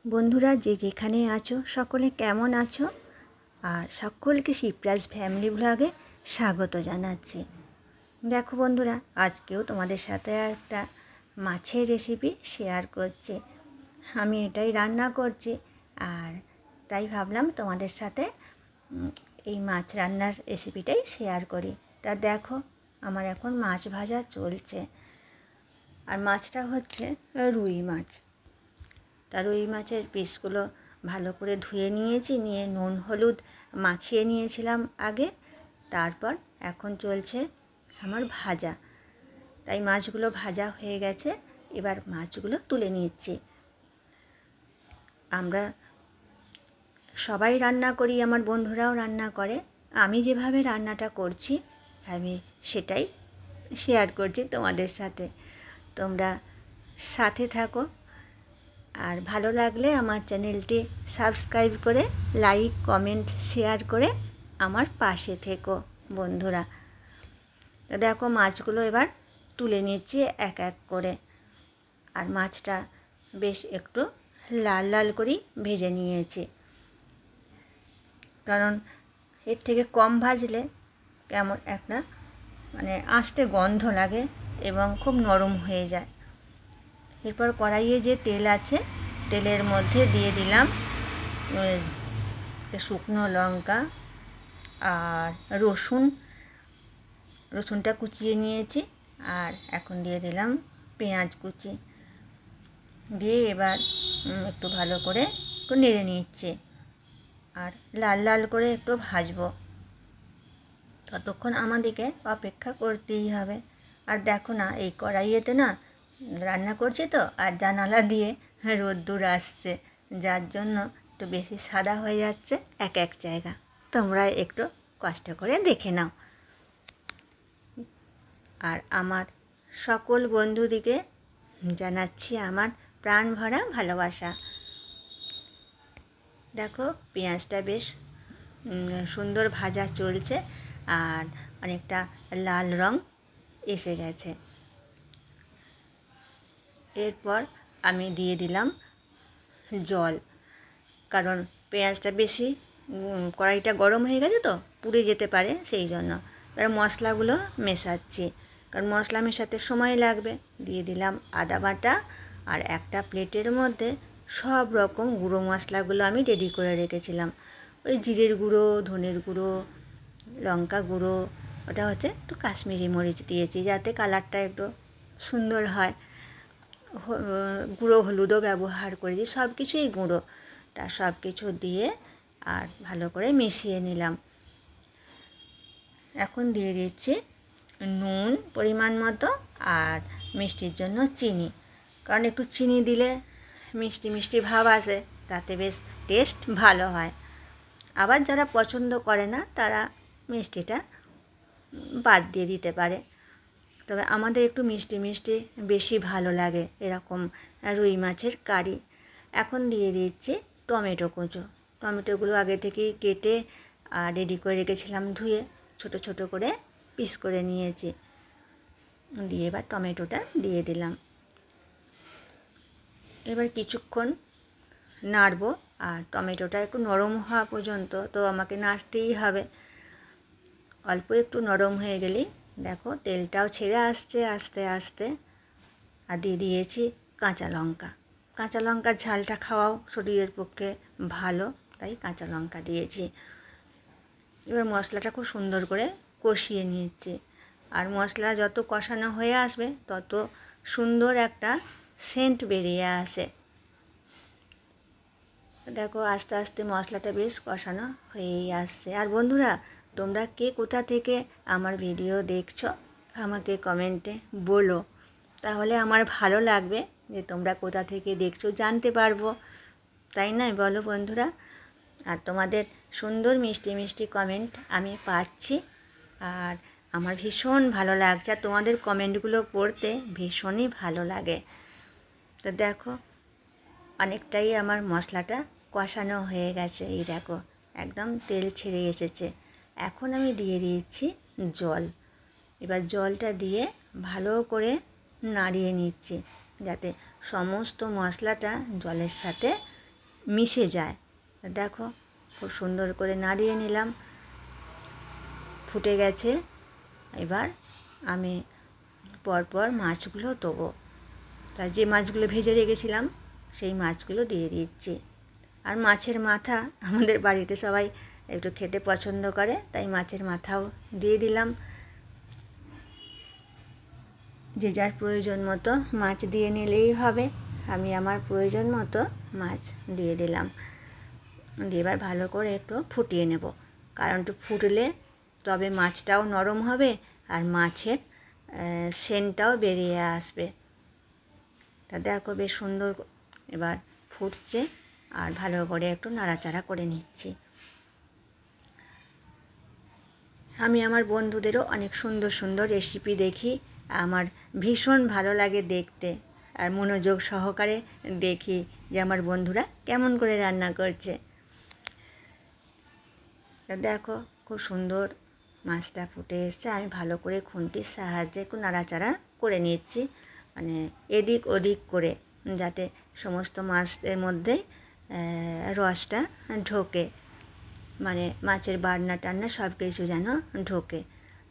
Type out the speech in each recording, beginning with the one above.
বন্ধুরা যে যেখানে আছো সকলে কেমন আছো? আর সকলকে শিবরাজ ফ্যামিলি ব্লগে স্বাগত জানাচ্ছি। দেখো বন্ধুরা, আজকেও তোমাদের সাথে একটা মাছের রেসিপি শেয়ার করছি। আমি এটাই রান্না করছি, আর তাই ভাবলাম তোমাদের সাথে এই মাছ রান্নার রেসিপিটাই শেয়ার করি। তা দেখো, আমার এখন মাছ ভাজা চলছে, আর মাছটা হচ্ছে রুই মাছ। তা রুই মাছের পিসগুলো ভালো করে ধুয়ে নিয়েছি, নিয়ে নুন হলুদ মাখিয়ে নিয়েছিলাম আগে। তারপর এখন চলছে আমার ভাজা। তাই মাছগুলো ভাজা হয়ে গেছে, এবার মাছগুলো তুলে নিচ্ছি। আমরা সবাই রান্না করি, আমার বন্ধুরাও রান্না করে। আমি যেভাবে রান্নাটা করছি আমি সেটাই শেয়ার করছি তোমাদের সাথে। তোমরা সাথে থাকো, আর ভালো লাগলে আমার চ্যানেলটি সাবস্ক্রাইব করে লাইক কমেন্ট শেয়ার করে আমার পাশে থেকো বন্ধুরা। তো দেখো, মাছগুলো এবার তুলে নিচ্ছি এক এক করে। আর মাছটা বেশ একটু লাল লাল করেই ভেজে নিয়েছি, কারণ এর থেকে কম ভাজলে কেমন একটা আস্তে গন্ধ লাগে এবং খুব নরম হয়ে যায়। এরপর কড়াইয়ে যে তেল আছে, তেলের মধ্যে দিয়ে দিলাম শুকনো লঙ্কা আর রসুনটা কুচিয়ে নিয়েছি। আর এখন দিয়ে দিলাম পেঁয়াজ কুচি, দিয়ে এবার একটু ভালো করে একটু নেড়ে নিচ্ছি, আর লাল লাল করে একটু ভাজবো। ততক্ষণ আমাদেরকে অপেক্ষা করতেই হবে। আর দেখো না, এই কড়াইয়েতে না রান্না করছি তো, আর জানালা দিয়ে রোদ্দুর আসছে, যার জন্য একটু বেশি সাদা হয়ে যাচ্ছে এক এক জায়গা। তোমরা একটু কষ্ট করে দেখে নাও। আর আমার সকল বন্ধুদিকে জানাচ্ছি আমার প্রাণ ভরা ভালোবাসা। দেখো, পেঁয়াজটা বেশ সুন্দর ভাজা চলছে, আর অনেকটা লাল রং এসে গেছে। এরপর আমি দিয়ে দিলাম জল, কারণ পেঁয়াজটা বেশি কড়াইটা গরম হয়ে গেছে তো, পুড়ে যেতে পারে, সেই জন্য। এবার মশলাগুলো মেশাচ্ছি, কারণ মশলা মেশাতে সময় লাগবে। দিয়ে দিলাম আদা বাটা, আর একটা প্লেটের মধ্যে সব রকম গুঁড়ো মশলাগুলো আমি রেডি করে রেখেছিলাম। ওই জিরের গুঁড়ো, ধনের গুঁড়ো, লঙ্কা গুঁড়ো, ওটা হচ্ছে একটু কাশ্মীরি মরিচ দিয়েছি যাতে কালারটা একটু সুন্দর হয়। গুঁড়ো হলুদও ব্যবহার করেছি, সব কিছুই গুঁড়ো। তা সব কিছু দিয়ে আর ভালো করে মিশিয়ে নিলাম। এখন দিয়ে দিচ্ছি নুন পরিমাণ মতো, আর মিষ্টির জন্য চিনি, কারণ একটু চিনি দিলে মিষ্টি মিষ্টি ভাব আসে, তাতে বেশ টেস্ট ভালো হয়। আবার যারা পছন্দ করে না তারা মিষ্টিটা বাদ দিয়ে দিতে পারে, তবে আমাদের একটু মিষ্টি মিষ্টি বেশি ভালো লাগে এরকম রুই মাছের কারি। এখন দিয়ে দিচ্ছি টমেটো কুঁচো। টমেটোগুলো আগে থেকেই কেটে আর রেডি করে রেখেছিলাম, ধুয়ে ছোট ছোট করে পিস করে নিয়েছি। দিয়ে এবার টমেটোটা দিয়ে দিলাম। এবার কিছুক্ষণ নাড়বো, আর টমেটোটা একটু নরম হওয়া পর্যন্ত তো আমাকে নাড়তেই হবে। অল্প একটু নরম হয়ে গেলেই দেখো তেলটাও ছেড়ে আসছে আস্তে আস্তে। আর দিয়ে দিয়েছি কাঁচা লঙ্কা। কাঁচা লঙ্কার ঝালটা খাওয়াও শরীরের পক্ষে ভালো, তাই কাঁচা লঙ্কা দিয়েছি। এবার মশলাটা খুব সুন্দর করে কষিয়ে নিচ্ছি, আর মশলা যত কষানো হয়ে আসবে তত সুন্দর একটা সেন্ট বেরিয়ে আসে। দেখো, আস্তে আস্তে মশলাটা বেশ কষানো হয়েই আসছে। আর বন্ধুরা, তোমরা কে কোথা থেকে আমার ভিডিও দেখছো আমাকে কমেন্টে বলো, তাহলে আমার ভালো লাগবে যে তোমরা কোথা থেকে দেখছো, জানতে পারবো, তাই নয় বলো বন্ধুরা? আর তোমাদের সুন্দর মিষ্টি মিষ্টি কমেন্ট আমি পাচ্ছি, আর আমার ভীষণ ভালো লাগছে, আর তোমাদের কমেন্টগুলো পড়তে ভীষণই ভালো লাগে। তো দেখো, অনেকটাই আমার মশলাটা কষানো হয়ে গেছে। এই দেখো, একদম তেল ছেড়ে এসেছে। এখন আমি দিয়ে দিচ্ছি জল। এবার জলটা দিয়ে ভালো করে নাড়িয়ে নিচ্ছি, যাতে সমস্ত মশলাটা জলের সাথে মিশে যায়। দেখো খুব সুন্দর করে নাড়িয়ে নিলাম, ফুটে গেছে। এবার আমি পরপর মাছগুলো দেবো। তার যে মাছগুলো ভেজে রেখেছিলাম সেই মাছগুলো দিয়ে দিচ্ছি। আর মাছের মাথা আমাদের বাড়িতে সবাই একটু খেতে পছন্দ করে, তাই মাছের মাথাও দিয়ে দিলাম। যে যার প্রয়োজন মতো মাছ দিয়ে নিলেই হবে। আমি আমার প্রয়োজন মতো মাছ দিয়ে দিলাম। দিয়ে এবার ভালো করে একটু ফুটিয়ে নেব, কারণ একটু ফুটলে তবে মাছটাও নরম হবে আর মাছের সেন্টটাও বেরিয়ে আসবে। তা দেখো বেশ সুন্দর এবার ফুটছে, আর ভালো করে একটু নাড়াচাড়া করে নিচ্ছি। আমি আমার বন্ধুদেরও অনেক সুন্দর সুন্দর রেসিপি দেখি, আমার ভীষণ ভালো লাগে দেখতে, আর মনোযোগ সহকারে দেখি যে আমার বন্ধুরা কেমন করে রান্না করছে। দেখো খুব সুন্দর মাছটা ফুটে এসছে। আমি ভালো করে খুন্তির সাহায্যে একটু নাড়াচাড়া করে নিচ্ছি, মানে এদিক ওদিক করে, যাতে সমস্ত মাছের মধ্যে রসটা ঢোকে, মানে মাছের বাটনা টান্না সব কিছু যেন ঢোকে,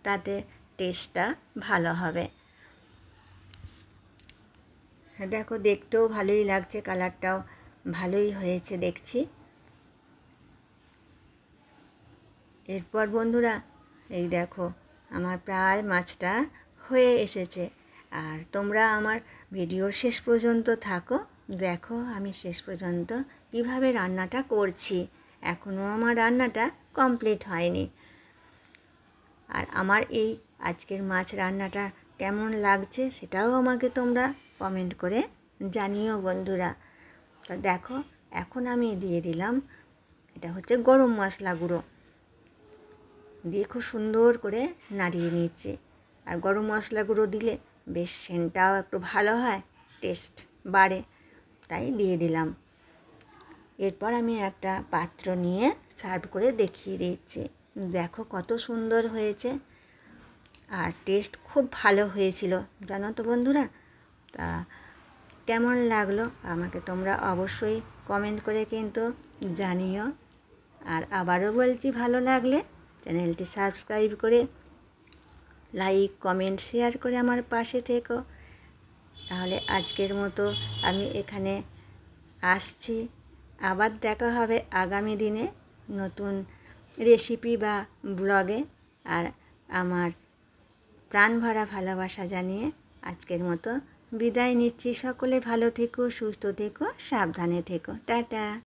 তাতে টেস্টটা ভালো হবে। দেখো দেখতেও ভালোই লাগছে, কালারটাও ভালোই হয়েছে দেখছি। এরপর বন্ধুরা এই দেখো আমার প্রায় মাছটা হয়ে এসেছে। আর তোমরা আমার ভিডিও শেষ পর্যন্ত থাকো, দেখো আমি শেষ পর্যন্ত কীভাবে রান্নাটা করছি। এখনও আমার রান্নাটা কমপ্লিট হয়নি। আর আমার এই আজকের মাছ রান্নাটা কেমন লাগছে সেটাও আমাকে তোমরা কমেন্ট করে জানিও বন্ধুরা। তা দেখো এখন আমি দিয়ে দিলাম, এটা হচ্ছে গরম মশলা গুঁড়ো, দিয়ে খুব সুন্দর করে নাড়িয়ে নিচ্ছি। আর গরম মশলা গুঁড়ো দিলে বেশ সেন্টটাও একটু ভালো হয়, টেস্ট বাড়ে, তাই দিয়ে দিলাম। এরপর আমি একটা পাত্র নিয়ে সার্ভ করে দেখিয়ে দিচ্ছি। দেখো কত সুন্দর হয়েছে, আর টেস্ট খুব ভালো হয়েছিল জানো তো বন্ধুরা। তা কেমন লাগলো আমাকে তোমরা অবশ্যই কমেন্ট করে কিন্তু জানিও। আর আবারও বলছি, ভালো লাগলে চ্যানেলটি সাবস্ক্রাইব করে লাইক কমেন্ট শেয়ার করে আমার পাশে থেকো। তাহলে আজকের মতো আমি এখানে আসছি, আবার দেখা হবে আগামী দিনে নতুন রেসিপি বা ব্লগে। আর আমার প্রাণ ভরা ভালোবাসা জানিয়ে আজকের মতো বিদায় নিচ্ছি। সকলে ভালো থেকো, সুস্থ থেকো, সাবধানে থেকো, টাটা।